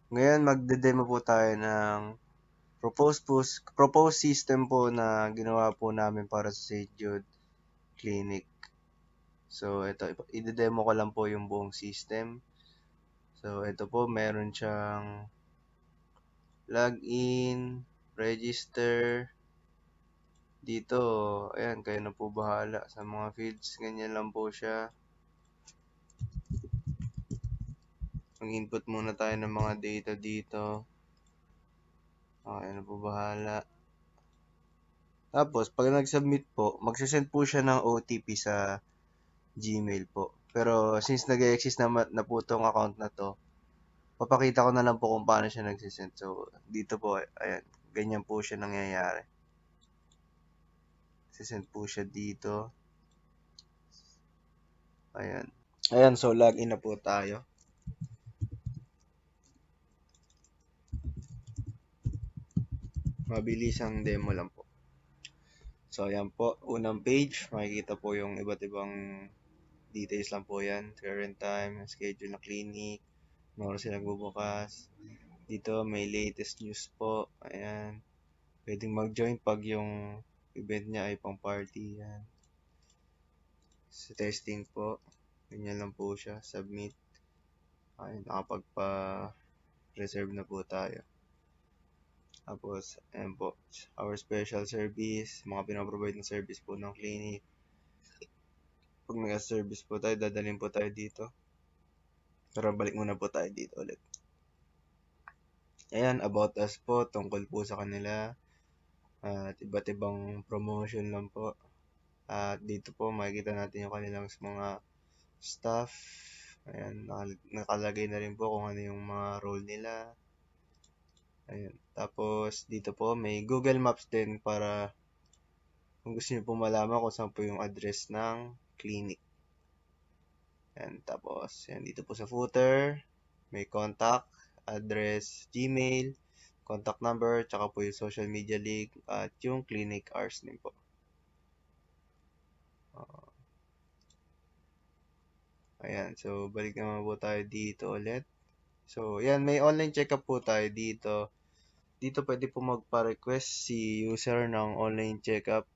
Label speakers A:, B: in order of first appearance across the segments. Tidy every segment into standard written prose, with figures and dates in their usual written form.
A: Ngayon magde-demo po tayo ng proposed system po na ginawa po namin para sa St. Jude Clinic. So ito, ide-demo ko lang po yung buong system. So ito po, meron siyang login, register. Dito, ayan, kayo na po bahala sa mga fields. Ganyan lang po siya. Mag-input muna tayo ng mga data dito. Okay na po bahala. Tapos, pag nag-submit po, magsasend po siya ng OTP sa Gmail po. Pero, since nag-exist na po tong account na to, papakita ko na lang po kung paano siya nagsisend. So, dito po, ayan, ganyan po siya nangyayari. Sisend po siya dito. Ayan. Ayan, so login na po tayo. Mabilisang demo lang po. So, ayan po. Unang page, makikita po yung iba't ibang details lang po yan. Current time, schedule na clinic, ano oras sila nagbubukas. Dito, may latest news po. Ayan. Pwedeng mag-join pag yung event niya ay pang party. Yan. Sa testing po, ganyan lang po siya. Submit. Ayan, nakapagpa-reserve na po tayo. Tapos, ayan po, our special service, mga pinaprovide ng service po ng clinic. Pag nag-service po tayo, dadalhin po tayo dito. Pero balik muna po tayo dito ulit. Ayan, about us po, tungkol po sa kanila. At iba't ibang promotion lang po. At dito po, makikita natin yung kanilang mga staff. Ayan, nakalagay na rin po kung ano yung mga role nila. Ayan. Tapos, dito po, may Google Maps din para kung gusto niyo po malaman kung saan po yung address ng clinic. Ayan. Tapos, yan, dito po sa footer, may contact, address, Gmail, contact number, tsaka po yung social media link, at yung clinic hours din po. Ayan. So, balik naman po tayo dito ulit. So, yan, may online checkup po tayo dito. Dito pwede po magpa-request si user ng online checkup.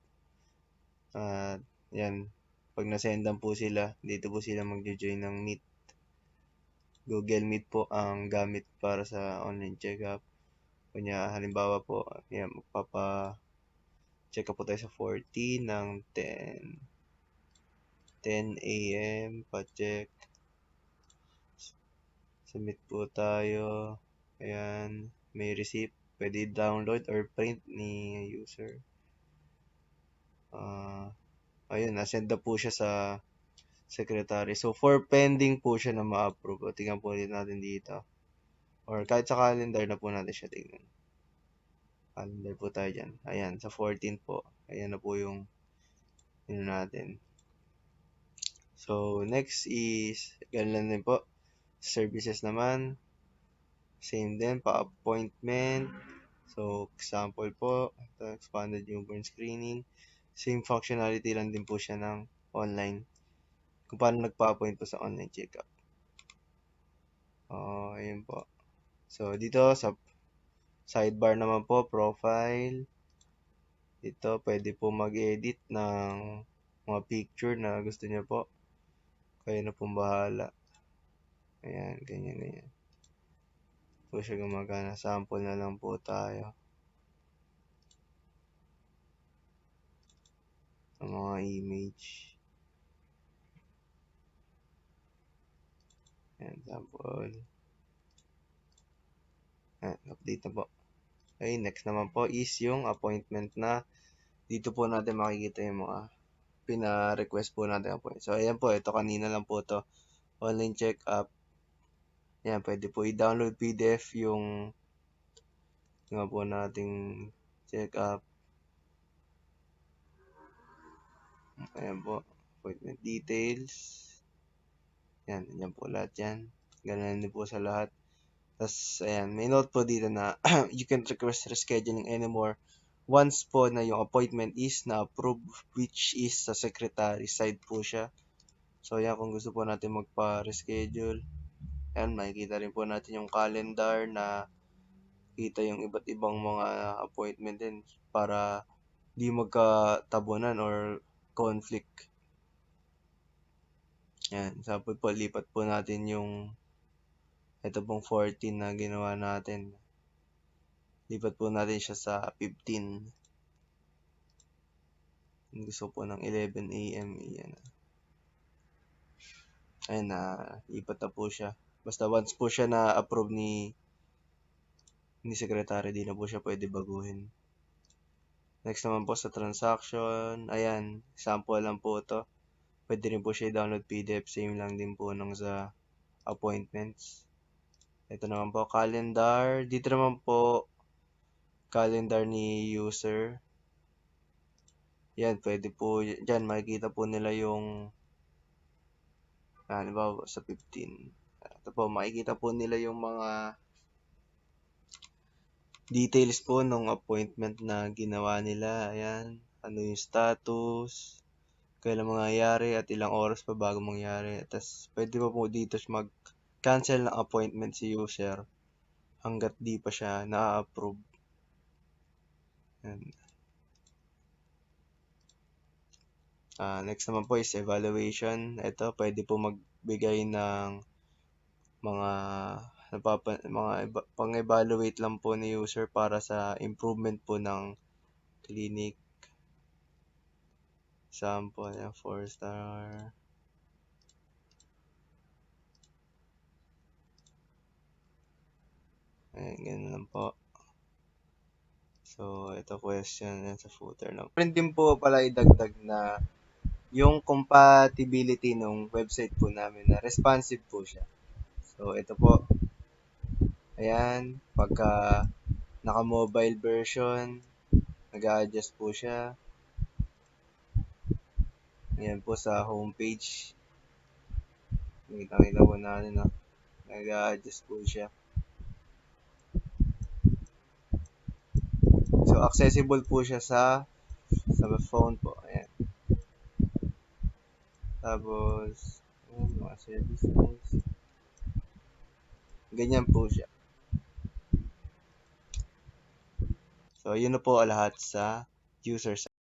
A: At yan, pag nasendan po sila, dito po sila mag-join ng Meet. Google Meet po ang gamit para sa online checkup. Kanya halimbawa po, yan, magpapa-check up po tayo sa 14 ng 10 a.m. pa-check. Submit po tayo. Ayan, may receipt. Pwede download or print ni user. Ayun, nasend na po siya sa secretary. So, for pending po siya na ma-approve. O, tingnan po ulit natin dito. Or kahit sa calendar na po natin siya tingnan. Calendar po tayo dyan. Ayan, sa 14 po. Ayan na po yung yun natin. So, next is, ganun din po. Services naman. Same din, pa-appointment. So, example po, expanded newborn screening. Same functionality lang din po siya ng online. Kung paano nagpa-appoint po sa online checkup. Ayun po. So, dito sa sidebar naman po, profile. Dito, pwede po mag-edit ng mga picture na gusto niyo po. Kayo na pong bahala. Ayan, ganyan. Po siya gumagana. Sample na lang po tayo. Ang mga image. Ayan, sample. Ayan, update na po. Okay, next naman po is yung appointment na dito po natin makikita yung mga pina-request po natin appointment. So, ayan po, ito kanina lang po to. Online check-up. Ayan, pwede po i-download PDF yung nga po nating check-up. Ayan po, appointment details. Ayan po lahat yan. Ganun din po sa lahat. Tapos, ayan, may note po dito na you can request rescheduling anymore once po na yung appointment is na-approve, which is sa secretary side po siya. So, ayan, kung gusto po natin magpa-reschedule, Ayan, makikita rin po natin yung calendar na kita yung iba't ibang mga appointment din para di magkatabunan or conflict. Ayan, sample po, lipat po natin yung ito pong 14 na ginawa natin. Lipat po natin siya sa 15. Gusto po ng 11 AM. Ayan. Ayan na, lipat na po siya. Basta once po siya na-approve ni Secretary, di na po siya pwede baguhin. Next naman po sa transaction. Ayan, sample lang po to. Pwede rin po siya i-download PDF. Same lang din po nung sa appointments. Ito naman po, calendar. Dito naman po, calendar ni user. Yan, pwede po, dyan makikita po nila yung, halimbawa sa 15. Ito po, makikita po nila yung mga details po nung appointment na ginawa nila. Ayan, ano yung status, kailan mangyayari at ilang oras pa bago mangyari. Tapos, pwede pa po dito mag-cancel ng appointment si user hanggat di pa siya na-approve. Next naman po is evaluation. Ito, pwede po magbigay ng mga pang-evaluate lang po ni user para sa improvement po ng clinic. Sample, 4 star. Ayan, ganun lang po. So, ito question yan sa footer lang. Friend din po pala idagdag na yung compatibility ng website po namin na responsive po siya. So, ito po. Ayan, pagka naka-mobile version, nag-a-adjust po siya. Ayan po sa homepage. Nakita po natin, no? Nag-a-adjust po siya. So, accessible po siya sa phone po. Ayan. Tapos, ayan, mga services. Ganyan po siya. So, yun na po lahat sa user side.